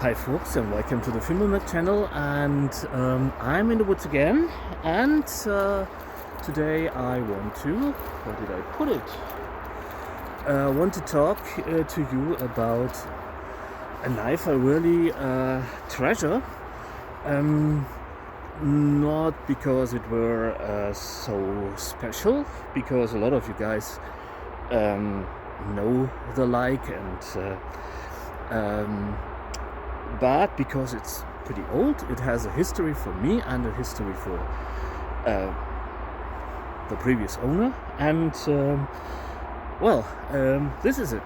Hi folks, and welcome to the Filmmaker channel, and I'm in the woods again, and today I want to, where did I put it? Want to talk to you about a knife I really treasure, not because it were so special, because a lot of you guys know the like, and but because it's pretty old. It has a history for me and a history for the previous owner, and this is it.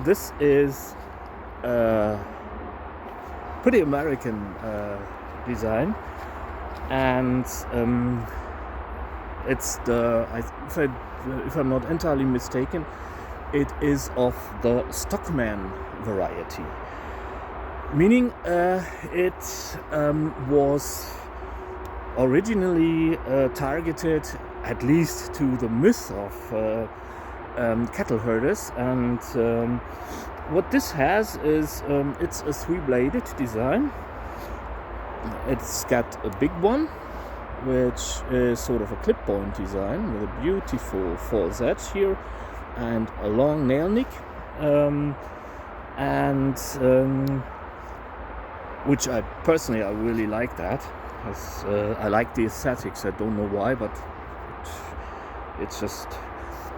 This is pretty American design, and it's if I'm not entirely mistaken, it is of the Stockman variety. Meaning it was originally targeted at least to the myth of cattle herders, and what this has is it's a three-bladed design. It's got a big one, which is sort of a clip-point design with a beautiful false edge here and a long nail nick, which I personally really like that. I like the aesthetics. I don't know why, but it's just.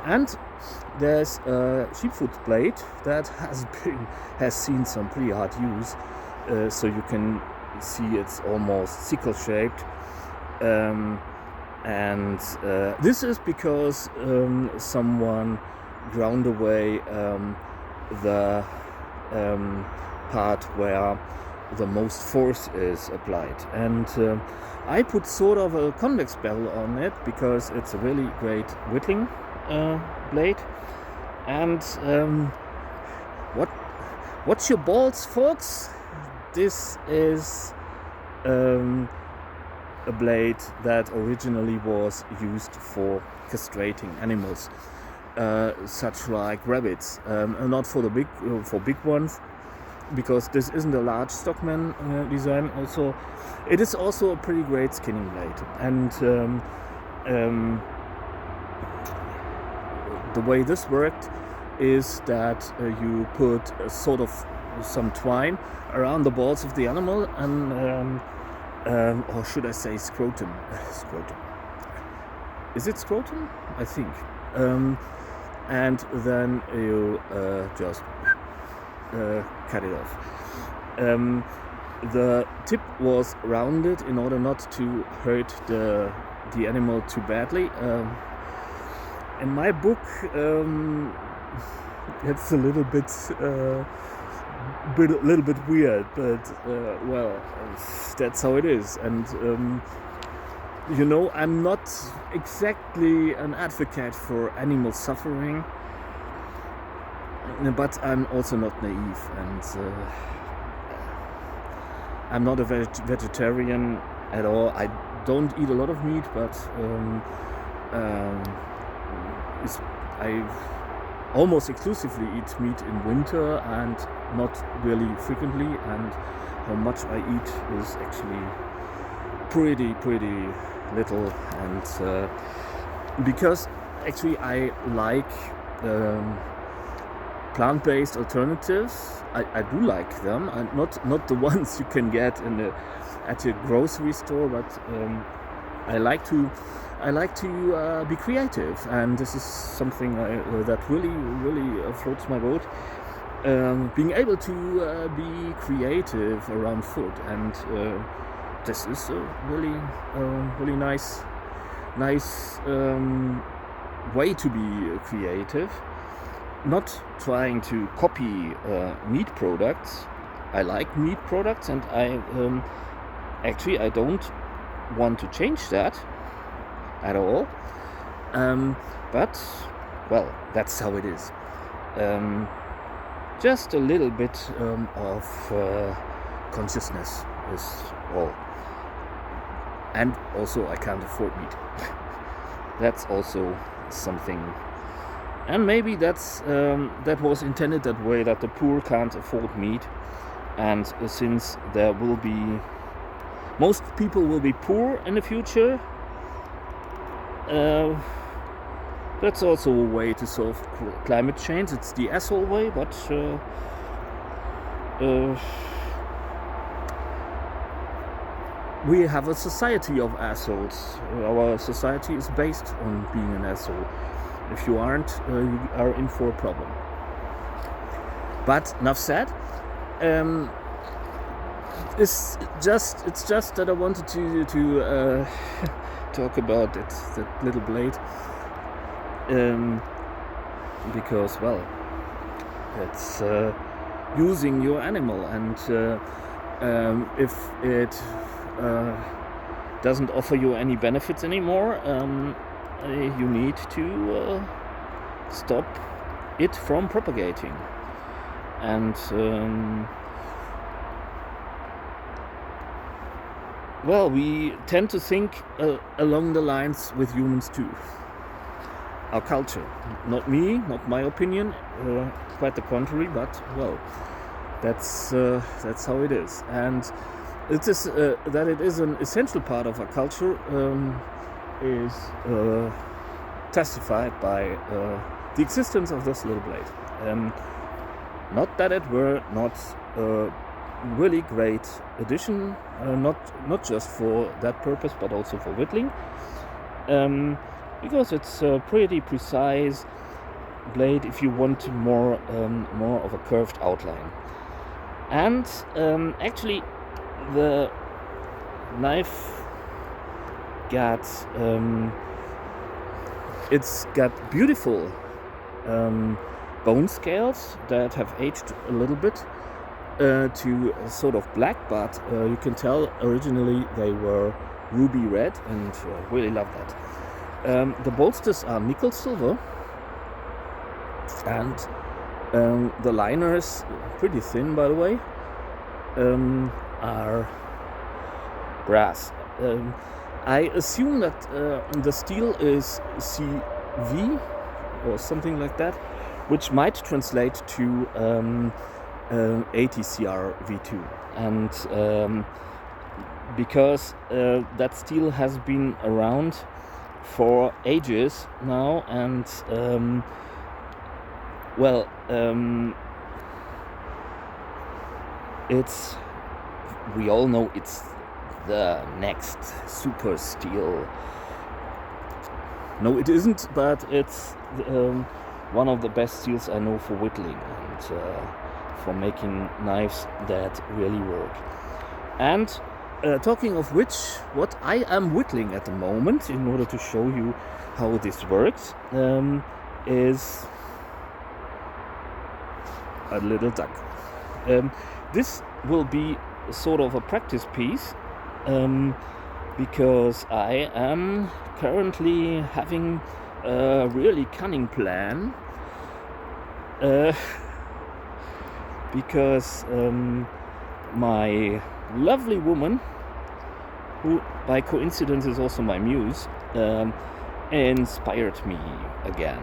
And there's a sheepfoot blade that has seen some pretty hard use, so you can see it's almost sickle shaped. This is because someone ground away the part where the most force is applied, and I put sort of a convex bevel on it because it's a really great whittling blade. And what's your balls, folks? This is a blade that originally was used for castrating animals, such like rabbits, not for the big ones, because this isn't a large Stockman design. Also, it is also a pretty great skinning blade, and the way this worked is that you put a sort of some twine around the balls of the animal, and or should I say scrotum? Scrotum. Is it scrotum? I think. And then you just cut it off. The tip was rounded in order not to hurt the animal too badly. In my book, it's a little bit weird, but that's how it is. And I'm not exactly an advocate for animal suffering, but I'm also not naive, and I'm not a vegetarian at all. I don't eat a lot of meat, but I almost exclusively eat meat in winter and not really frequently, and how much I eat is actually pretty little, and because actually I like plant-based alternatives. I do like them, and not the ones you can get at a grocery store, but I like to be creative, and this is something that really floats my boat. Being able to be creative around food, and this is a really nice way to be creative. Not trying to copy meat products. I like meat products, and I don't want to change that at all. But that's how it is. Just a little bit of consciousness is all. And also, I can't afford meat. That's also something. And maybe that was intended that way, that the poor can't afford meat. and since there will be most people will be poor in the future, that's also a way to solve climate change. It's the asshole way, but we have a society of assholes. Our society is based on being an asshole. If you aren't, you are in for a problem. But enough said. It's just that I wanted to talk about that little blade, because well, it's using your animal, and if it doesn't offer you any benefits anymore, you need to stop it from propagating. And well, we tend to think along the lines with humans too. Our culture, not me, not my opinion, quite the contrary. But well, that's how it is, and it is that it is an essential part of our culture is testified by the existence of this little blade. Not that it were not a really great addition, not just for that purpose, but also for whittling, because it's a pretty precise blade if you want more of a curved outline. And actually, the knife got it's got beautiful bone scales that have aged a little bit to sort of black, but you can tell originally they were ruby red, and really love that. The bolsters are nickel silver, and the liners, pretty thin by the way, are brass. I assume that the steel is CV or something like that, which might translate to 80 CR V2, and because that steel has been around for ages now, and well, it's, we all know it's the next super steel. No, it isn't, but it's one of the best steels I know for whittling and for making knives that really work. And talking of which, what I am whittling at the moment, in order to show you how this works, is a little duck. This will be sort of a practice piece, because I am currently having a really cunning plan, because my lovely woman, who by coincidence is also my muse, inspired me again.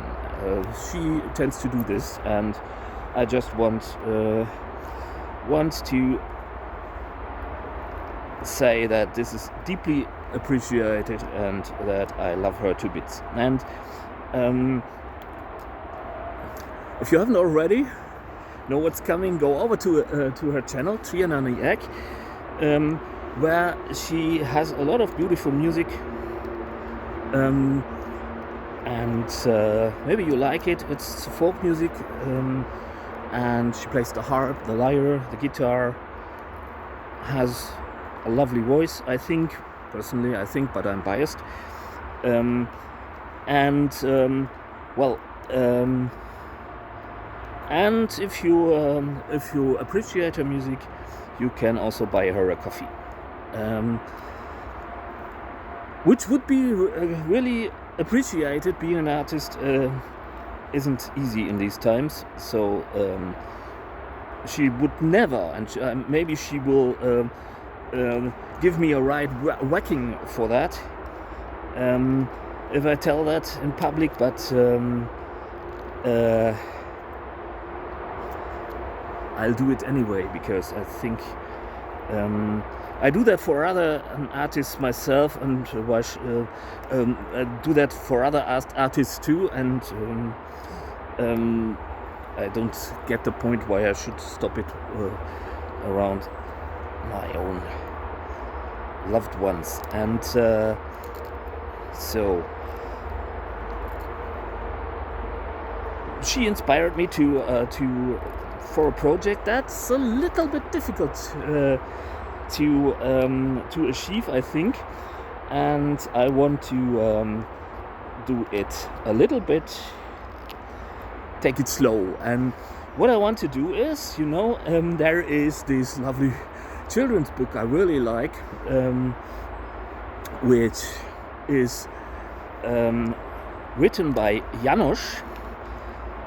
She tends to do this, and I just want to say that this is deeply appreciated and that I love her to bits. And if you haven't already know what's coming, go over to her channel, Triananiak, where she has a lot of beautiful music, and maybe you like it. It's folk music, and she plays the harp, the lyre, the guitar, has a lovely voice, I think, personally, but I'm biased. And if you appreciate her music, you can also buy her a coffee, which would be really appreciated. Being an artist isn't easy in these times, so she would never, and maybe she will give me a right whacking for that if I tell that in public, but I'll do it anyway, because I think I do that for other artists myself, and I do that for other artists too, and I don't get the point why I should stop it around my own loved ones. And so she inspired me for a project that's a little bit difficult to achieve, I think, and I want to do it a little bit, take it slow. And what I want to do is, there is this lovely children's book I really like, which is written by Janos,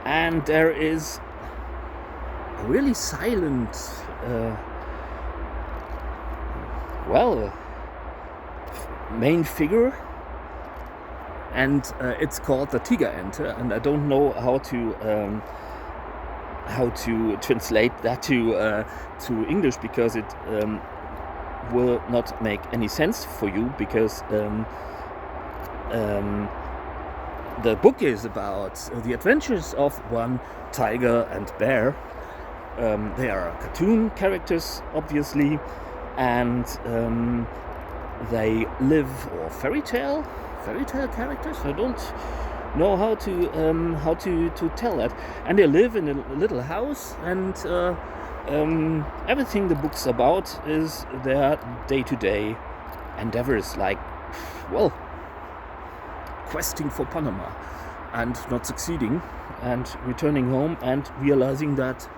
and there is a really silent main figure, and it's called the Tiger Ente, and I don't know how to translate that to English, because it will not make any sense for you, because the book is about the adventures of one tiger and bear. They are cartoon characters, obviously, and they live, or fairy tale characters. I don't know how to tell that. And they live in a little house, and everything the book's about is their day-to-day endeavors, like, questing for Panama and not succeeding, and returning home and realizing that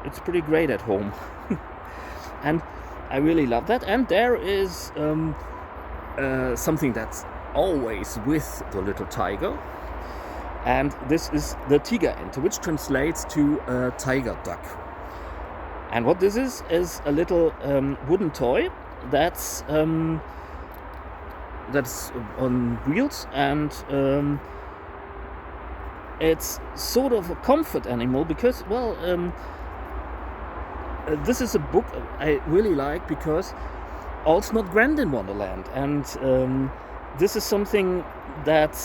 it's pretty great at home. And I really love that. And there is something that's always with the little tiger, and this is the Tiger Ente, which translates to tiger duck. And what this is a little wooden toy that's on wheels, and it's sort of a comfort animal, because this is a book I really like, because all's not grand in Wonderland, and this is something that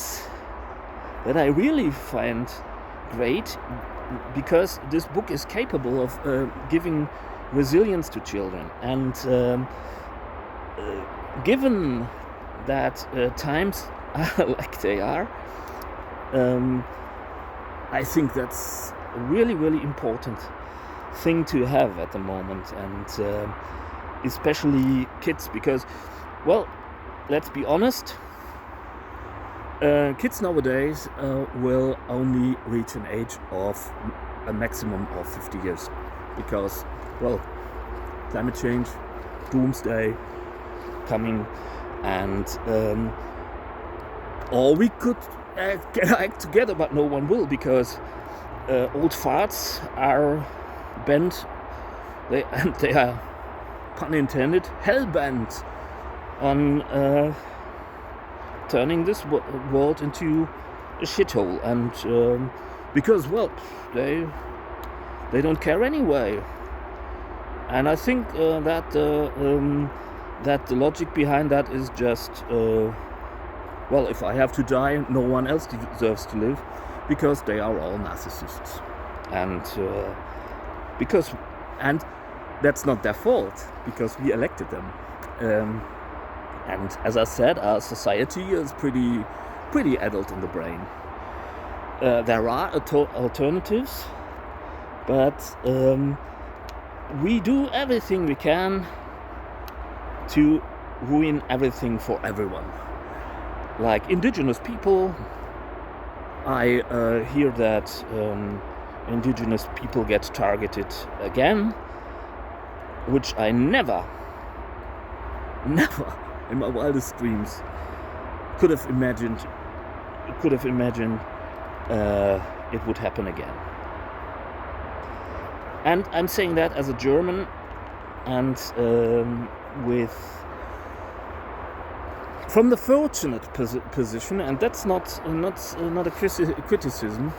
I really find great, because this book is capable of giving resilience to children, and given that times are like they are, I think that's a really, really important thing to have at the moment, and especially kids, because, let's be honest, kids nowadays will only reach an age of a maximum of 50 years, because, climate change, doomsday coming, and or we could act together, but no one will, because old farts are bent, they are, pun intended, hell-bent on turning this world into a shithole, and because, they don't care anyway. And I think that the logic behind that is just, if I have to die, no one else deserves to live, because they are all narcissists, and that's not their fault, because we elected them. And as I said, our society is pretty adult in the brain. There are alternatives, but we do everything we can to ruin everything for everyone. Like indigenous people, I hear that indigenous people get targeted again, which I never in my wildest dreams could have imagined it would happen again. And I'm saying that as a German, and from the fortunate position, and that's not a criticism.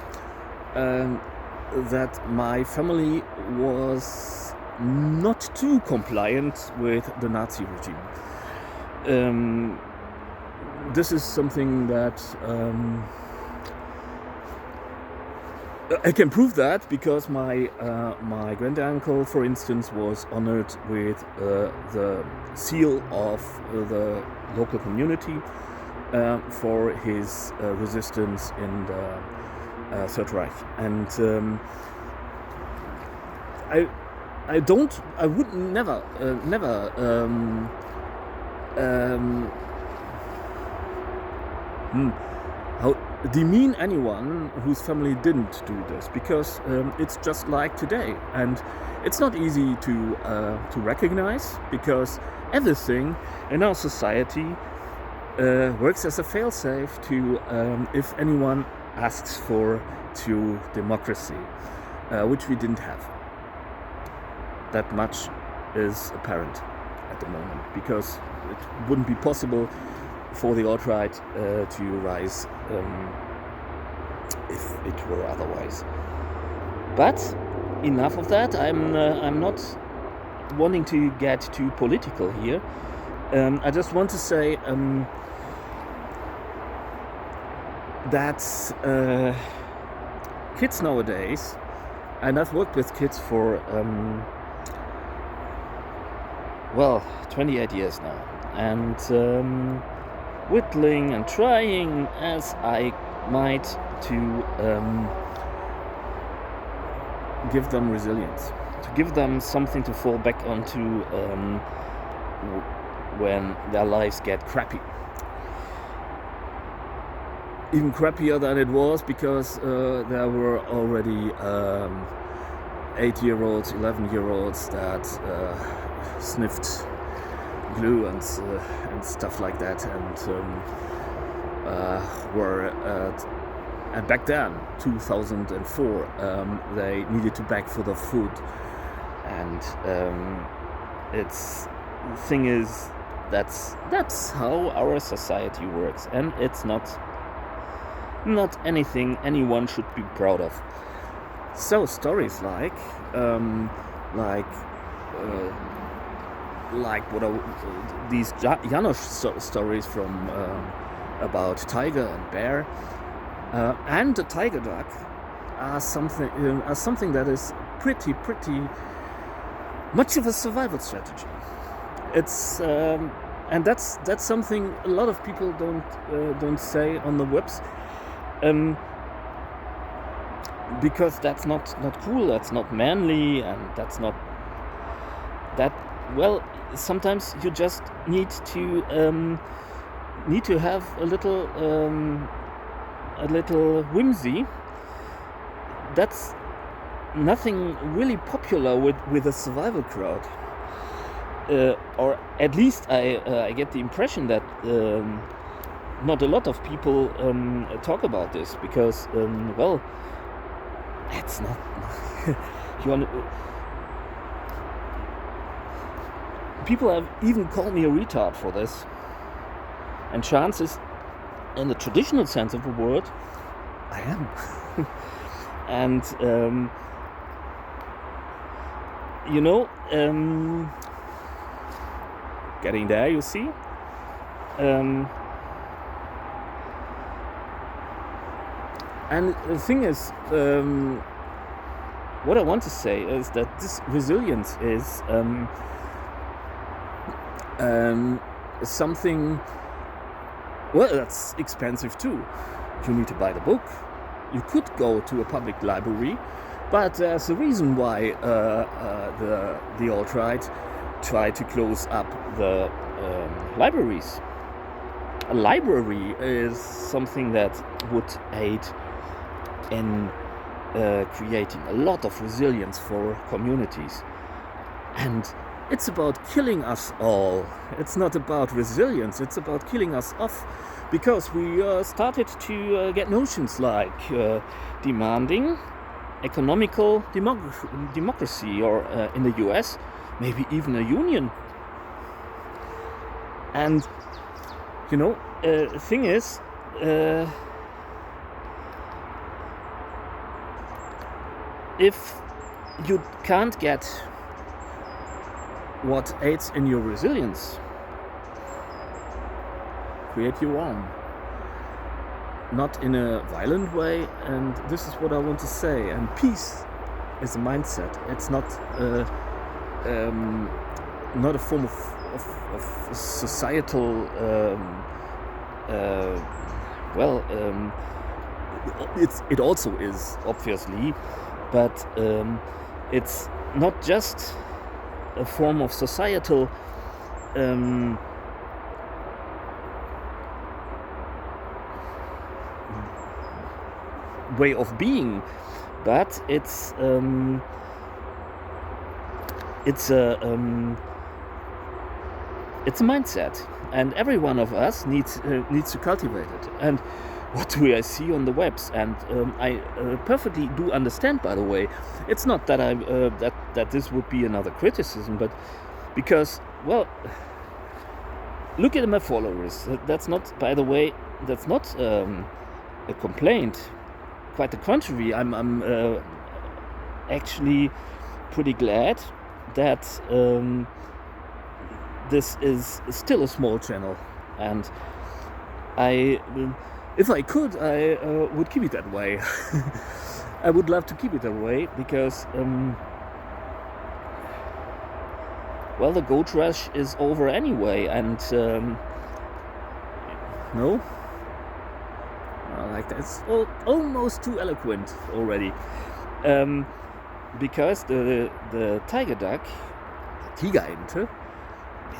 that my family was not too compliant with the Nazi regime. This is something that I can prove that because my grand uncle, for instance, was honored with the seal of the local community for his resistance in the Third Reich, and I would never demean anyone whose family didn't do this, because it's just like today, and it's not easy to recognize, because everything in our society works as a failsafe to if anyone asks for to democracy, which we didn't have. That much is apparent at the moment, because it wouldn't be possible for the alt-right to rise if it were otherwise. But enough of that. I'm not wanting to get too political here. I just want to say that kids nowadays, and I've worked with kids for 28 years now, and whittling and trying as I might to give them resilience, to give them something to fall back onto when their lives get crappy. Even crappier than it was, because there were already 8-year-olds, 11-year-olds that sniffed glue and stuff like that, and were and back then, 2004, they needed to beg for the food, and it's the thing is that's how our society works, and it's not anything anyone should be proud of. So stories like these Janos stories from about tiger and bear and the tiger duck are something that is pretty much of a survival strategy. It's and that's something a lot of people don't say on the webs, because that's not cool, that's not manly, and that's not that. Well, sometimes you just need to have a little whimsy. That's nothing really popular with a survival crowd, or at least I get the impression that not a lot of people talk about this, because it's not people have even called me a retard for this, and chances, in the traditional sense of the word, I am. And getting there, you see. And the thing is, what I want to say is that this resilience is something, well, that's expensive too. You need to buy the book. You could go to a public library, but there's a reason why the alt-right try to close up the libraries. A library is something that would aid in creating a lot of resilience for communities. And it's about killing us all. It's not about resilience, it's about killing us off, because we started to get notions like demanding economical democracy, or in the US, maybe even a union. And the thing is, if you can't get what aids in your resilience, create your own. Not in a violent way, and this is what I want to say. And peace is a mindset. It's not a form of societal it also is, obviously, but it's not just a form of societal way of being, but it's a mindset, and every one of us needs to cultivate it. And what do I see on the webs? And I perfectly do understand, by the way. It's not that I that this would be another criticism, but because, well, look at my followers. That's not, by the way, that's not a complaint. Quite the contrary. I'm actually pretty glad that this is still a small channel, and if I could, I would keep it that way. I would love to keep it that way because, well, the goat rush is over anyway, and no, like that's almost too eloquent already, because the tiger duck, the Tigerente,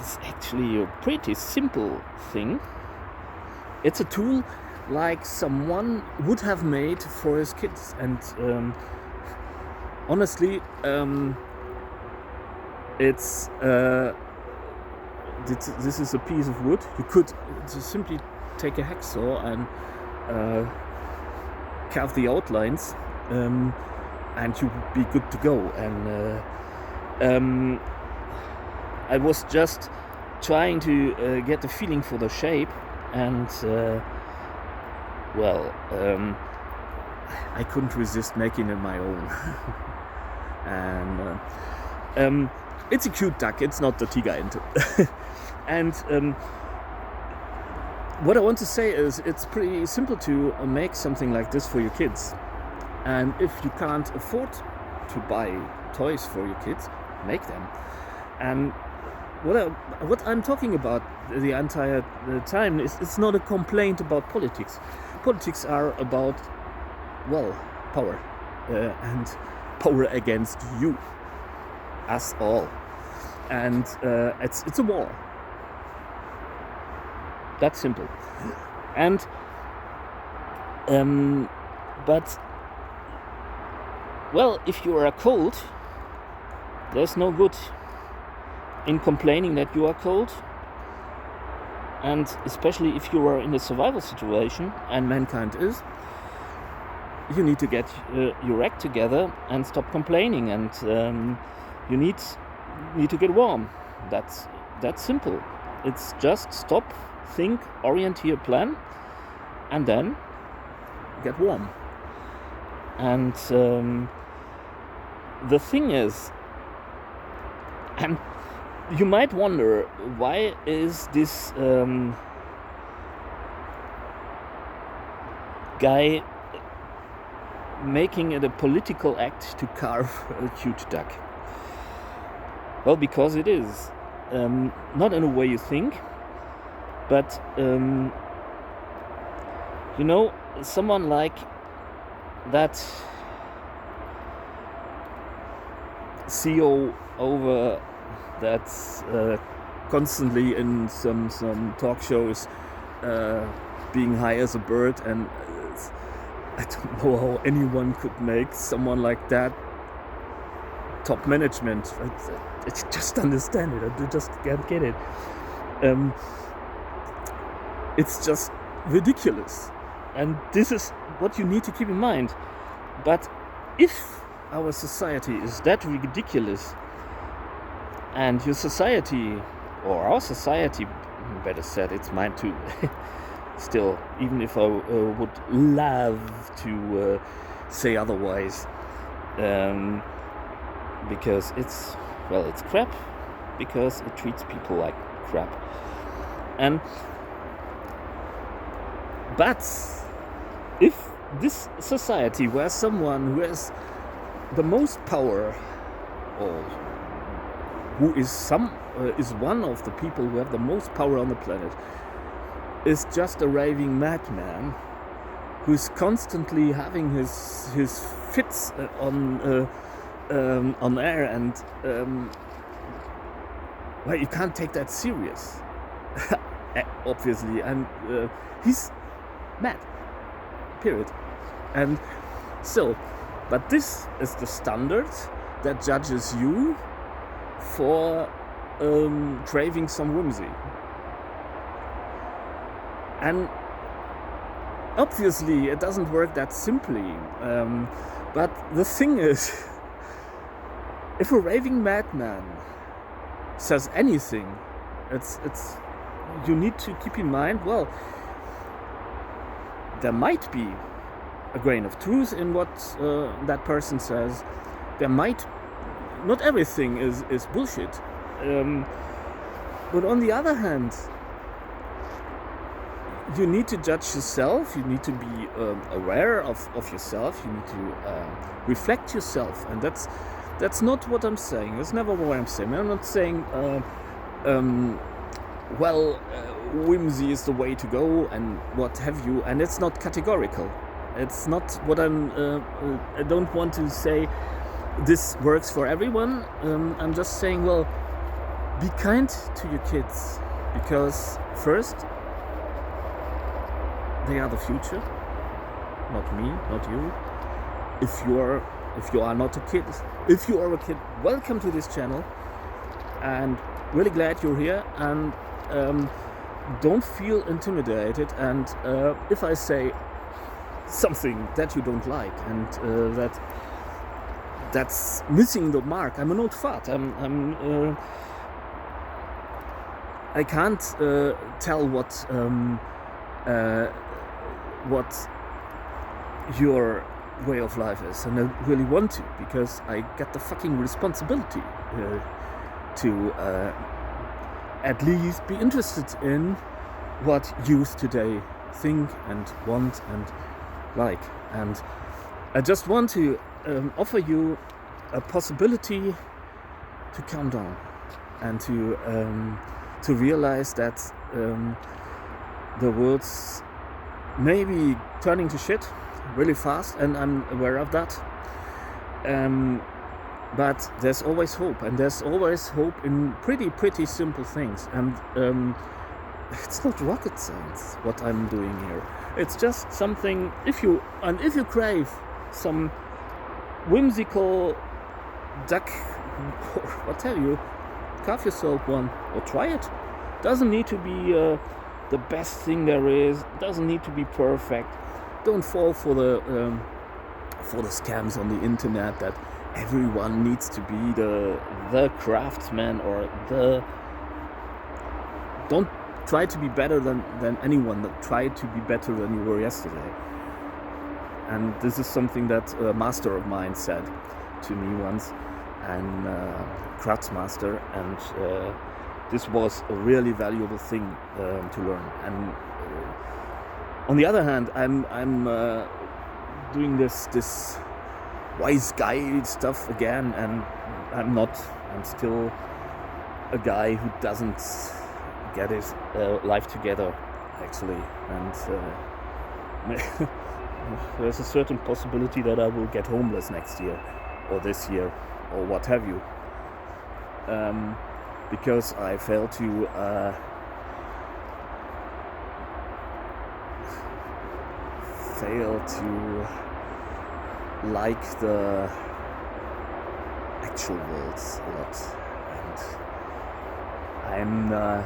is actually a pretty simple thing. It's a tool like someone would have made for his kids, and honestly, it's this is a piece of wood. You could just simply take a hacksaw and carve the outlines, and you would be good to go. And I was just trying to get the feeling for the shape, and I couldn't resist making it my own. And it's a cute duck. It's not the Tigerente. And what I want to say is, it's pretty simple to make something like this for your kids. And if you can't afford to buy toys for your kids, make them. And what I'm talking about the entire time is, it's not a complaint about politics. Politics are about, well, power, and power against you, us all, and it's a war. That's simple. And but, well, if you are cold, there's no good in complaining that you are cold, and especially if you are in a survival situation, and mankind is, you need to get your act together and stop complaining, and you need to get warm. That's simple. It's just stop, think, orient your plan, and then get warm. And the thing is, and you might wonder, why is this guy making it a political act to carve a huge duck? Well, because it is. Not in a way you think, but someone like that CEO over that's constantly in some talk shows being high as a bird, and I don't know how anyone could make someone like that top management. I just understand it. I just can't get it. It's just ridiculous, and this is what you need to keep in mind. But if our society is that ridiculous, and your society, or our society, better said, it's mine too, still, even if I would love to say otherwise, because it's crap, because it treats people like crap. But if this society where someone who has the most power, or who is one of the people who have the most power on the planet, is just a raving madman who's constantly having his fits on air, and well, you can't take that serious, obviously, and he's mad, period. And so, but this is the standard that judges you for craving some whimsy. And obviously it doesn't work that simply, but the thing is, if a raving madman says anything, it's you need to keep in mind, well, there might be a grain of truth in what that person says. There might not everything is bullshit, but on the other hand, you need to judge yourself. You need to be aware of yourself. You need to reflect yourself, and that's not what I'm saying. That's never what I'm saying. I'm not saying whimsy is the way to go and what have you, and it's not categorical. It's not what I don't want to say this works for everyone. I'm just saying, well, be kind to your kids, because first, they are the future, not me, not you. If you are not a kid, if you are a kid, welcome to this channel, and really glad you're here. And don't feel intimidated. And if I say something that you don't like, and that's missing the mark, I'm an old fart. I can't tell what your way of life is, and I really want to, because I get the fucking responsibility to at least be interested in what youth today think and want and like. And I just want to offer you a possibility to calm down and to realize that the world's maybe turning to shit really fast, and I'm aware of that. But there's always hope, and there's always hope in pretty simple things. And it's not rocket science what I'm doing here. It's just something. If you crave some whimsical duck, or what have you, carve yourself one or try it. Doesn't need to be the best thing there is. Doesn't need to be perfect. Don't fall for the scams on the internet that everyone needs to be the craftsman, or the. Don't try to be better than anyone. That try to be better than you were yesterday. And this is something that a master of mine said to me once, and craftsmaster, and this was a really valuable thing to learn. And on the other hand, I'm doing this wise guy stuff again, and I'm still a guy who doesn't get his life together, actually. And there's a certain possibility that I will get homeless next year, or this year, or what have you, because I failed to like the actual worlds a lot. And I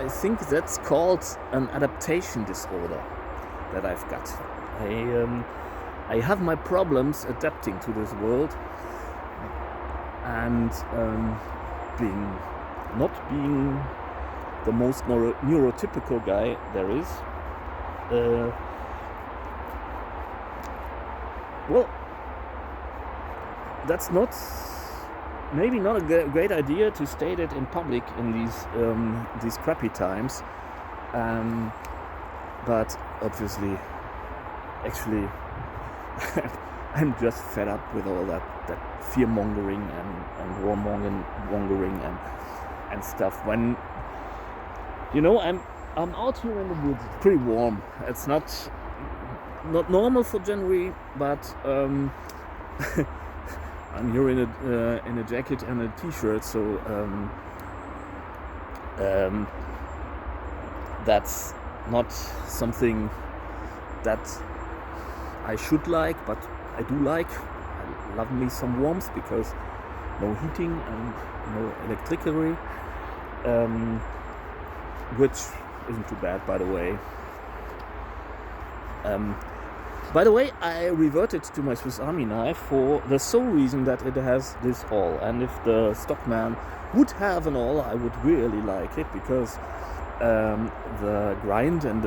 think that's called an adaptation disorder that I've got. I have my problems adapting to this world, and not being the most neurotypical guy there is. Well, that's not maybe not a great idea to state it in public in these crappy times. But obviously, actually, I'm just fed up with all that fear mongering and war mongering and stuff. When I'm out here in the woods. It's pretty warm. It's not normal for January, but I'm here in a jacket and a t-shirt, so that's not something that I should like, but I do like. I love me some warmth because no heating and no electricity, which isn't too bad, by the way. I reverted to my Swiss Army knife for the sole reason that it has this awl, and if the Stockman would have an awl, I would really like it, because the grind and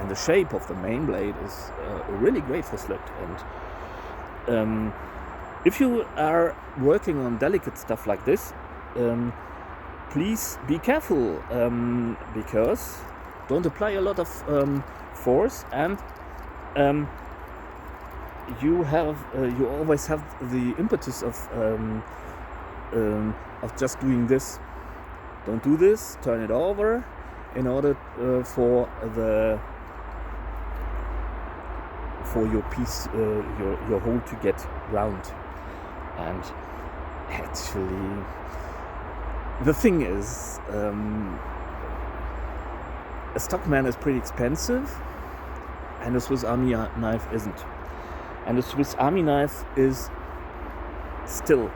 the shape of the main blade is really great for slip. And if you are working on delicate stuff like this, please be careful, because don't apply a lot of force, and you always have the impetus of just doing this. Don't do this. Turn it over in order for your piece, your hole to get round. And actually, the thing is, a Stockman is pretty expensive, and a Swiss Army knife isn't. And a Swiss Army knife is still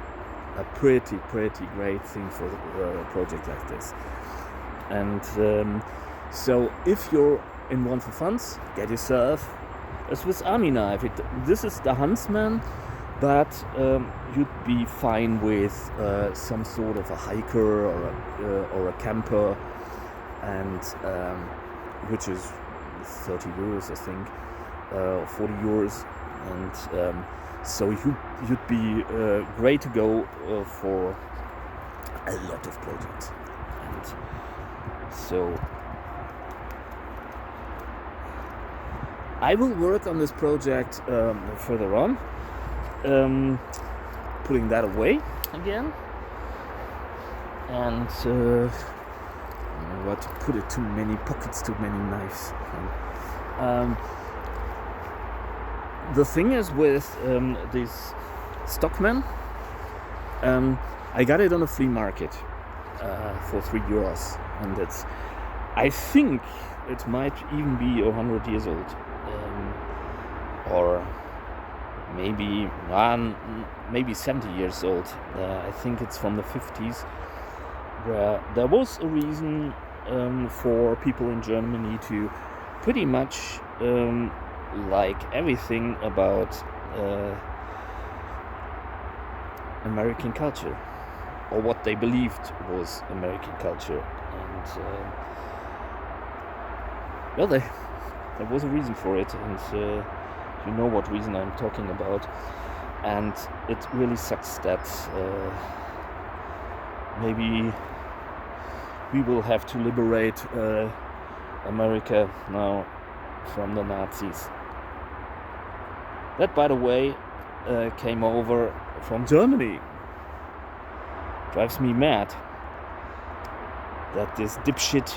a pretty great thing for a project like this. And so if you're in one for funds, get yourself a Swiss Army knife. This is the Huntsman, but you'd be fine with some sort of a hiker or a camper, and which is 30 euros, I think, or 40 euros, and so you'd be great to go for a lot of projects. And so I will work on this project further on, putting that away again, and to put it, too many pockets, too many knives. The thing is with this Stockman, I got it on a flea market for 3 euros, and I think it might even be 100 years old, or maybe 70 years old. I think it's from the 50s, where there was a reason for people in Germany to pretty much like everything about American culture, or what they believed was American culture. And there was a reason for it, and you know what reason I'm talking about. And it really sucks that maybe we will have to liberate America now from the Nazis. That, by the way, came over from Germany. Drives me mad that this dipshit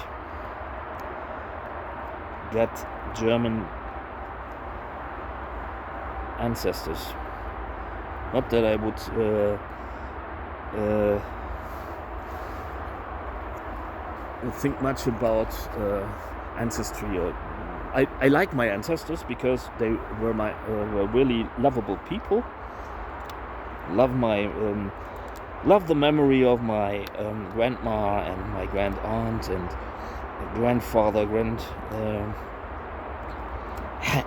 got German ancestors. Not that I would think much about ancestry. I like my ancestors because they were were really lovable people. Love the memory of my grandma and my grand aunt and grandfather,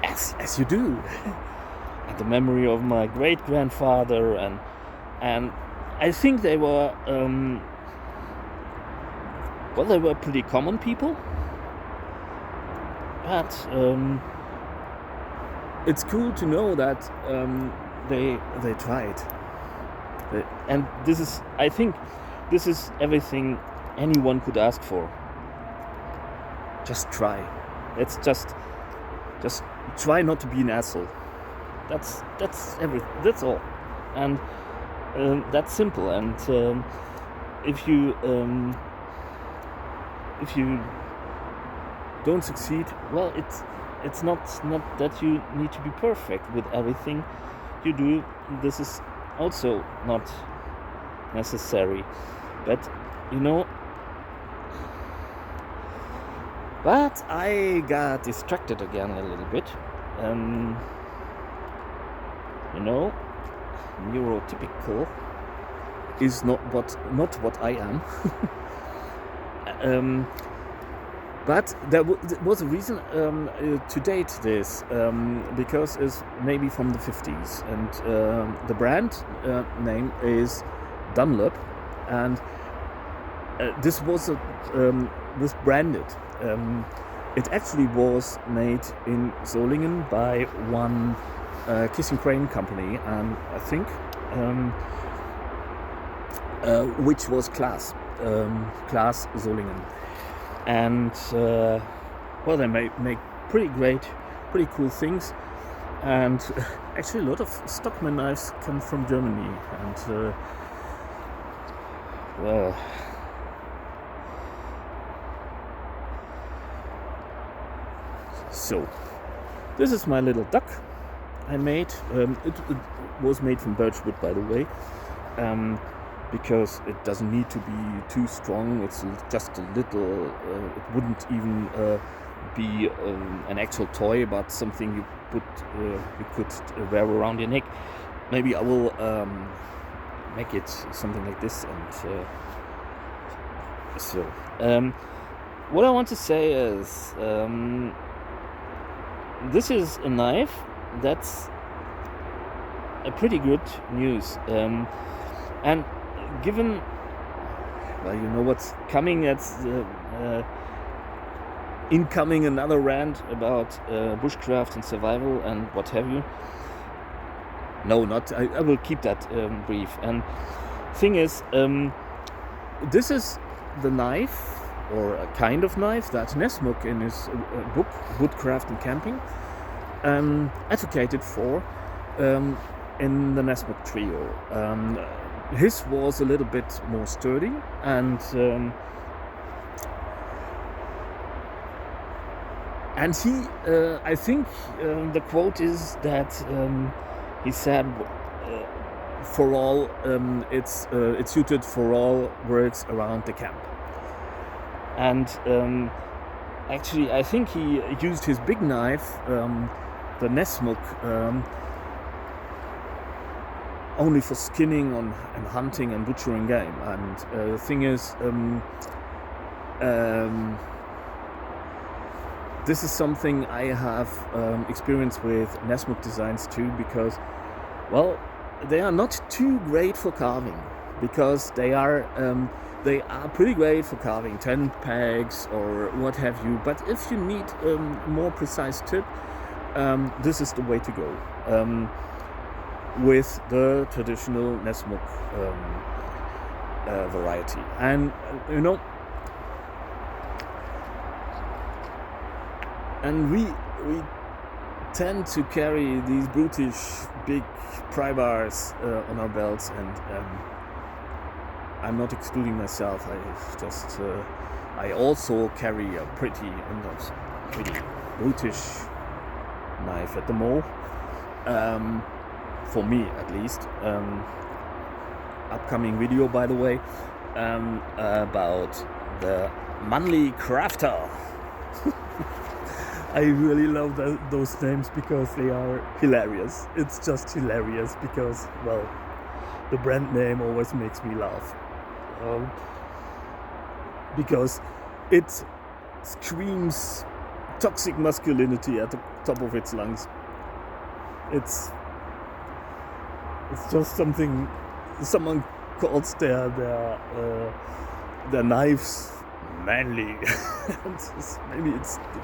as you do, and the memory of my great grandfather, and I think they were they were pretty common people, but it's cool to know that they tried. And this is, I think, this is everything anyone could ask for. Just try. It's just try not to be an asshole. That's everything. That's all. And that's simple. And if you don't succeed, well, it's not that you need to be perfect with everything you do. This is also not necessary, but but I got distracted again a little bit. Neurotypical is not what I am. But there was a reason to date this, because it's maybe from the 50s, and the brand name is Dunlop, and this was branded. It actually was made in Solingen by one kissing crane company, and I think which was Class Solingen. And well, they make pretty cool things, and actually a lot of Stockman knives come from Germany. And well, so this is my little duck I made. It was made from birchwood, by the way. Because it doesn't need to be too strong. It's just a little. It wouldn't even be an actual toy, but something you could wear around your neck. Maybe I will make it something like this. And so, what I want to say is, this is a knife that's a pretty good news. And given, well, you know what's coming, that's incoming another rant about bushcraft and survival and what have you. No, not. I will keep that brief. And thing is, this is the knife, or a kind of knife, that Nesmuk in his book Woodcraft and Camping advocated for in the Nesmuk trio. His was a little bit more sturdy, and he, I think the quote is that he said, for all, it's suited for all works around the camp. And actually, I think he used his big knife, the Nesmuk, only for skinning and hunting and butchering game. And the thing is, this is something I have experience with Nesmuk designs too, because, well, they are not too great for carving, because they are pretty great for carving 10 pegs or what have you. But if you need a more precise tip, this is the way to go. With the traditional Nesmuk variety. And and we tend to carry these brutish big pry bars on our belts, and I'm not excluding myself. I also carry a pretty brutish knife at the mall. For me, at least. Upcoming video, by the way, about the Manly Crafter. I really love those names because they are hilarious. It's just hilarious because, well, the brand name always makes me laugh. Because it screams toxic masculinity at the top of its lungs. It's just something someone calls their knives manly.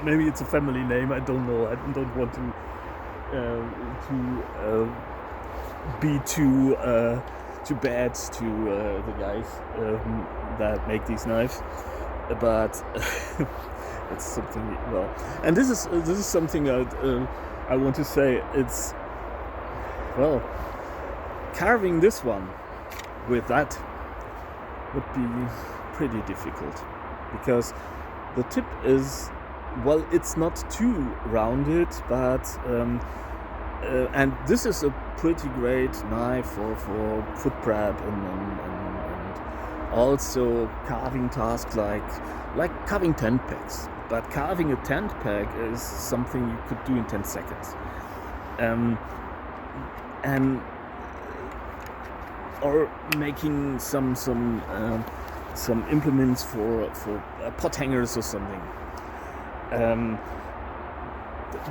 Maybe it's a family name. I don't know. I don't want to be too bad to the guys that make these knives, but it's something. Well, and this is something I want to say. It's, well, carving this one with that would be pretty difficult, because the tip is, well, it's not too rounded, but and this is a pretty great knife for foot prep and also carving tasks like carving tent pegs. But carving a tent peg is something you could do in 10 seconds. And or making some implements for pot hangers or something.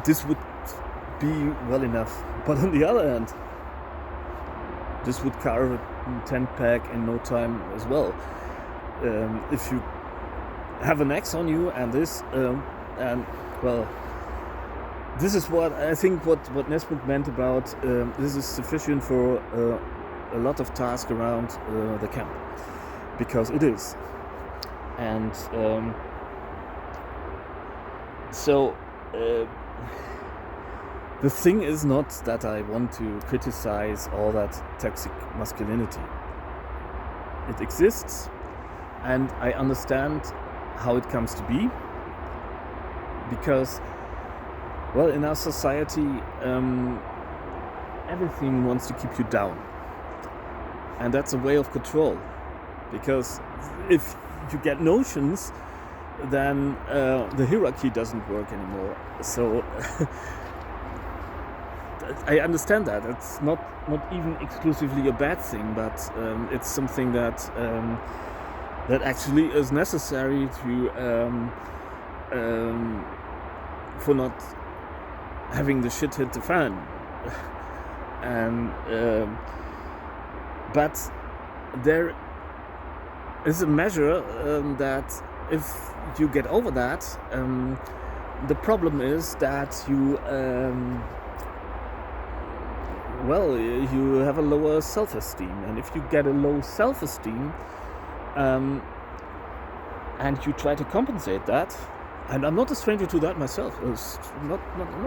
This would be well enough, but on the other hand, this would carve a tent peg in no time as well. If you have an axe on you and this, and well, this is what I think what Nesbook meant about this is sufficient for a lot of tasks around the camp, because it is. And so the thing is not that I want to criticize all that toxic masculinity. It exists, and I understand how it comes to be, because, well, in our society, everything wants to keep you down, and that's a way of control, because if you get notions, then the hierarchy doesn't work anymore. So I understand that it's not even exclusively a bad thing, but it's something that actually is necessary to for not having the shit hit the fan. And but there is a measure that if you get over that, the problem is that you you have a lower self-esteem, and if you get a low self-esteem and you try to compensate that, and I'm not a stranger to that myself, it's not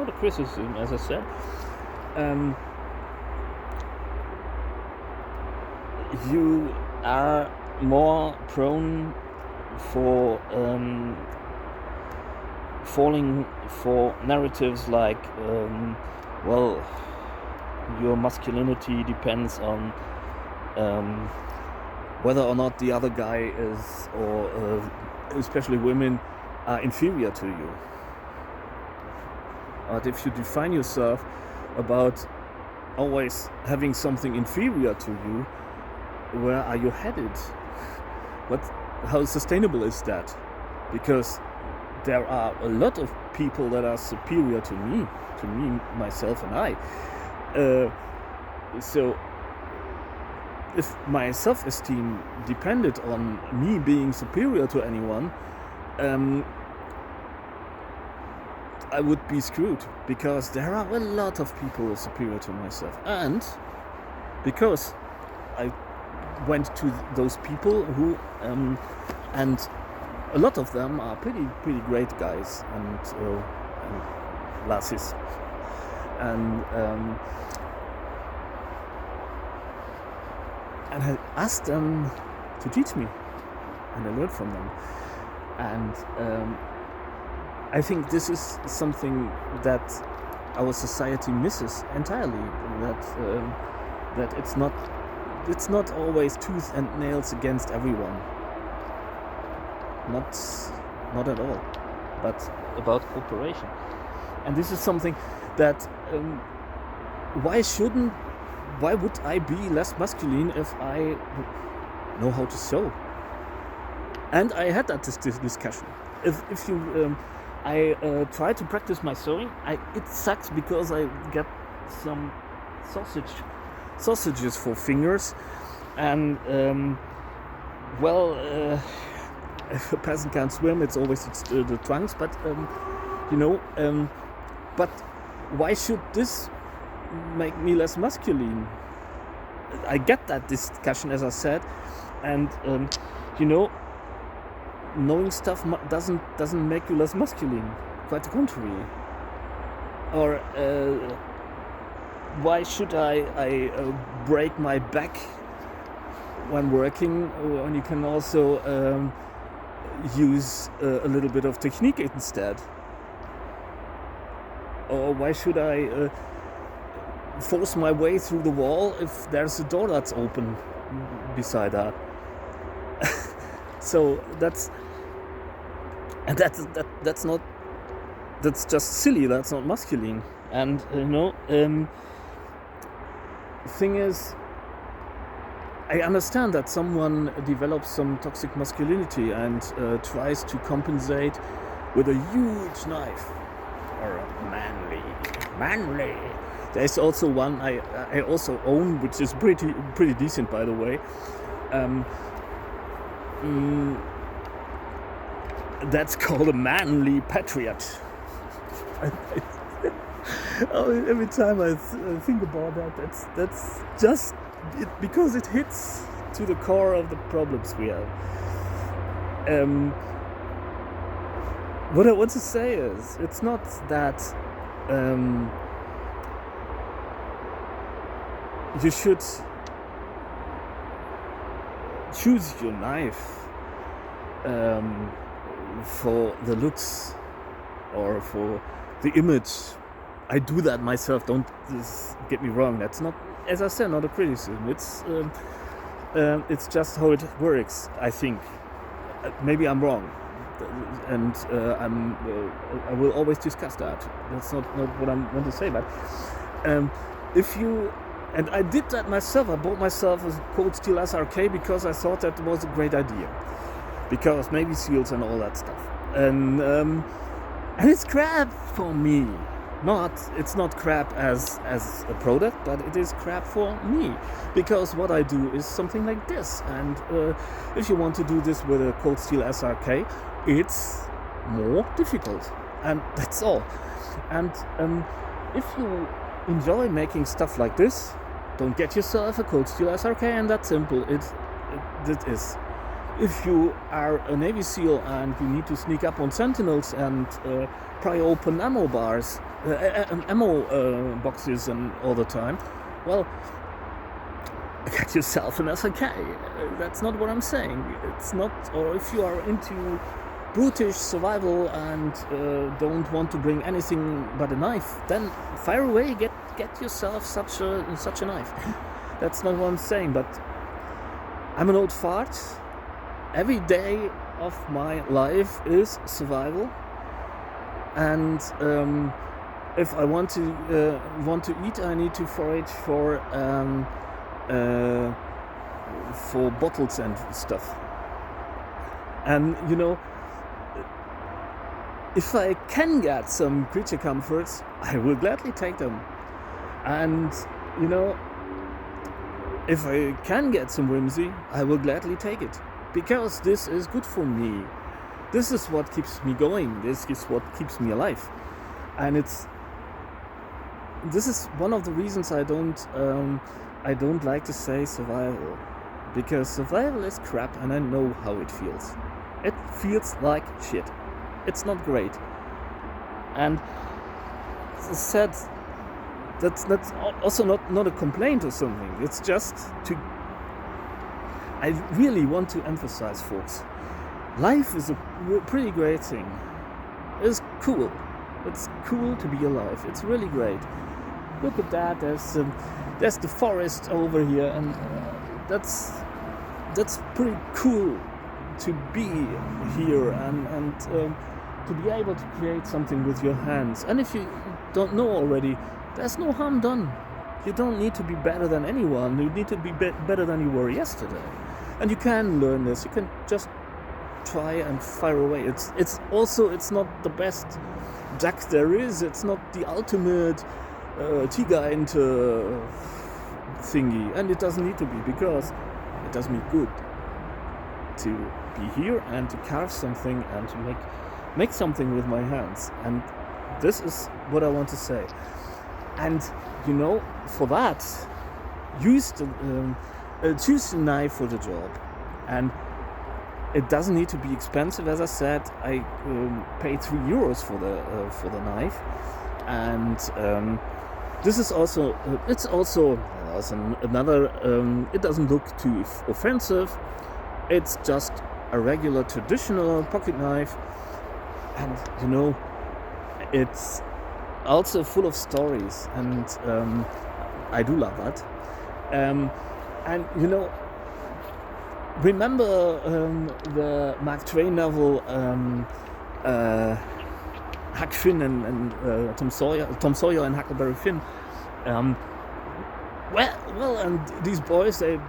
a criticism, as I said, you are more prone for falling for narratives like your masculinity depends on whether or not the other guy is, or especially women, are inferior to you. But if you define yourself about always having something inferior to you, where are you headed? How sustainable is that? Because there are a lot of people that are superior to me, myself and I. So if my self-esteem depended on me being superior to anyone, I would be screwed, because there are a lot of people superior to myself, and because I went to those people who and a lot of them are pretty great guys and lasses, and I asked them to teach me, and I learned from them, and I think this is something that our society misses entirely, that it's not always tooth and nails against everyone, not at all, but about cooperation. And this is something that why would I be less masculine if I know how to sew? And I had that discussion. If you I try to practice my sewing, it sucks because I get some sausages for fingers, and if a person can't swim, it's always the trunks, but but why should this make me less masculine? I get that discussion, as I said, and knowing stuff doesn't make you less masculine. Quite the contrary. Or why should I break my back when working when you can also use a little bit of technique instead? Or why should I force my way through the wall if there's a door that's open beside that? So that's just silly. That's not masculine. And thing is, I understand that someone develops some toxic masculinity and tries to compensate with a huge knife or a manly. There's also one I also own, which is pretty decent, by the way. That's called a manly patriot. Every time I think about that, that's just it, because it hits to the core of the problems we have. What I want to say is, it's not that you should choose your knife for the looks or for the image. I do that myself, don't get me wrong. That's not, as I said, not a criticism. It's just how it works, I think. Maybe I'm wrong, and I will always discuss that. That's not what I want to say. But if you, and I did that myself. I bought myself a cold steel SRK because I thought that was a great idea, because Navy SEALs and all that stuff. And it's crap for me. It's not crap as a product, but it is crap for me, because what I do is something like this. And if you want to do this with a cold steel SRK, it's more difficult, and that's all. And if you enjoy making stuff like this, don't get yourself a cold steel SRK, and that's simple. It is. If you are a Navy SEAL and you need to sneak up on sentinels and pry open ammo bars, ammo boxes and all the time, well, get yourself an SRK. That's not what I'm saying. It's not. Or if you are into brutish survival and don't want to bring anything but a knife, then fire away. Get yourself such a knife. That's not what I'm saying. But I'm an old fart. Every day of my life is survival, and if I want to eat, I need to forage for bottles and stuff. And if I can get some creature comforts, I will gladly take them. And if I can get some whimsy, I will gladly take it. Because this is good for me. This is what keeps me going. This is what keeps me alive. And this is one of the reasons I don't like to say survival. Because survival is crap, and I know how it feels. It feels like shit. It's not great. And as I said, that's also not a complaint or something. It's just to. I really want to emphasize, folks, life is a pretty great thing. It's cool. It's cool to be alive. It's really great. Look at that. There's the forest over here, and that's pretty cool to be here and to be able to create something with your hands. And if you don't know already, there's no harm done. You don't need to be better than anyone. You need to be better than you were yesterday. And you can learn this. You can just try and fire away. It's not the best jack there is. It's not the ultimate Tiger into thingy. And it doesn't need to be, because it does me good to be here and to carve something and to make something with my hands. And This is what I want to say. And for that, choose a knife for the job. And it doesn't need to be expensive. As I said, I paid €3 for the knife, and this is also another. It doesn't look too offensive. It's just a regular traditional pocket knife, and it's also full of stories, and I do love that. And remember the Mark Twain novel Huck Finn and Tom Sawyer and Huckleberry Finn. And these boys, they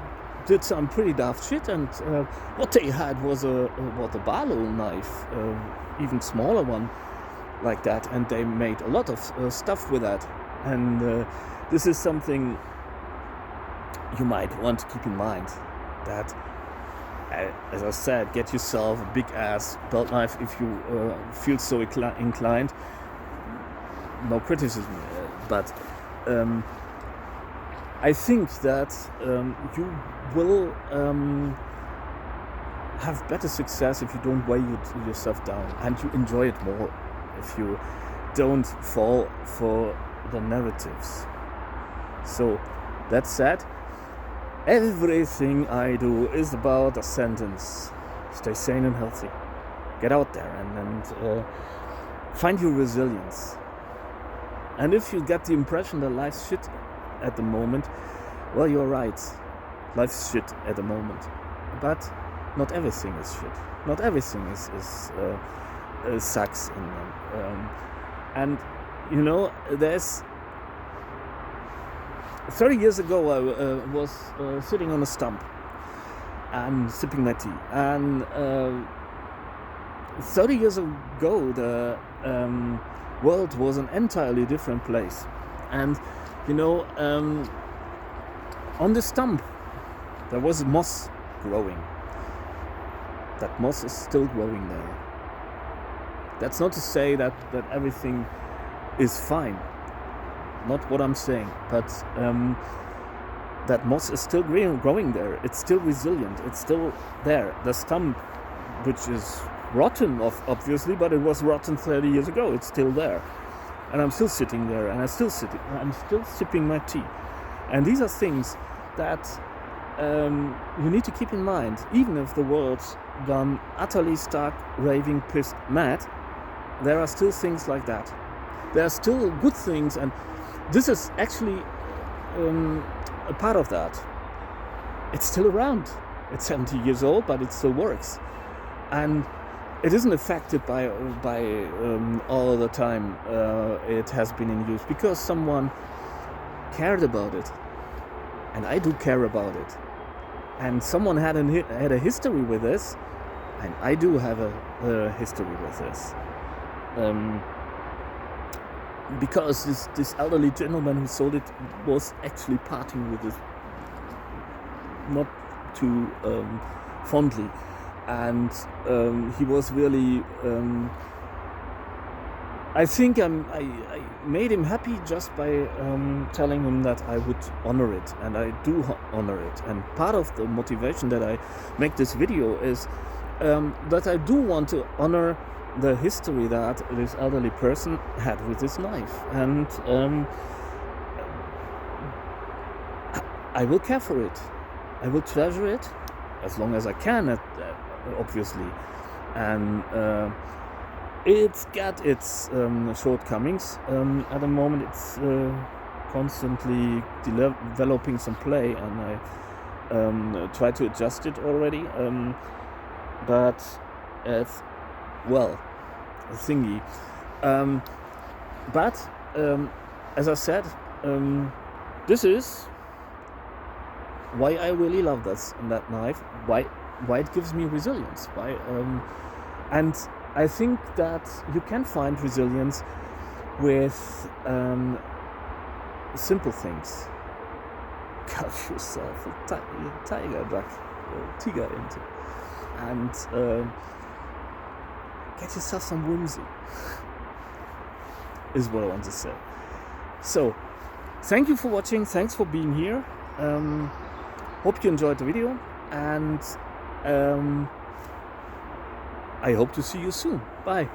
did some pretty daft shit, and what they had was a Barlow knife, even smaller one like that, and they made a lot of stuff with that. And this is something you might want to keep in mind, that as I said, get yourself a big ass belt knife if you feel so inclined. No criticism, but I think that you will have better success if you don't weigh yourself down, and you enjoy it more if you don't fall for the narratives. So that said, everything I do is about a sentence: stay sane and healthy. Get out there and find your resilience. And if you get the impression that life's shit at the moment, well, you're right. Life's shit at the moment. But not everything is shit. Not everything is sucks in them. And there's 30 years ago, I was sitting on a stump and sipping my tea. And 30 years ago, the world was an entirely different place. And, on the stump, there was moss growing. That moss is still growing there. That's not to say that everything is fine. Not what I'm saying, but that moss is still growing there. It's still resilient. It's still there. The stump, which is rotten, obviously, but it was rotten 30 years ago. It's still there, and I'm still sitting there, and I'm still sipping my tea. And these are things that you need to keep in mind. Even if the world's gone utterly stark, raving, pissed, mad, there are still things like that. There are still good things, and this is actually a part of that. It's still around. It's 70 years old, but it still works. And it isn't affected by all the time it has been in use, because someone cared about it. And I do care about it. And someone had a history with this, and I do have a history with this. Because this elderly gentleman who sold it was actually parting with it not too fondly, and he was really I think I made him happy just by telling him that I would honor it, and I do honor it. And part of the motivation that I make this video is that I do want to honor the history that this elderly person had with this knife, and I will care for it. I will treasure it as long as I can, obviously. And it's got its shortcomings. At the moment, it's constantly developing some play, and I try to adjust it already. But it's a thingy. But as I said, this is why I really love that knife. Why it gives me resilience. And I think that you can find resilience with simple things. Carve yourself a tiger into, and get yourself some whimsy. is what I want to say. So, thank you for watching, thanks for being here. Hope you enjoyed the video, and I hope to see you soon. Bye.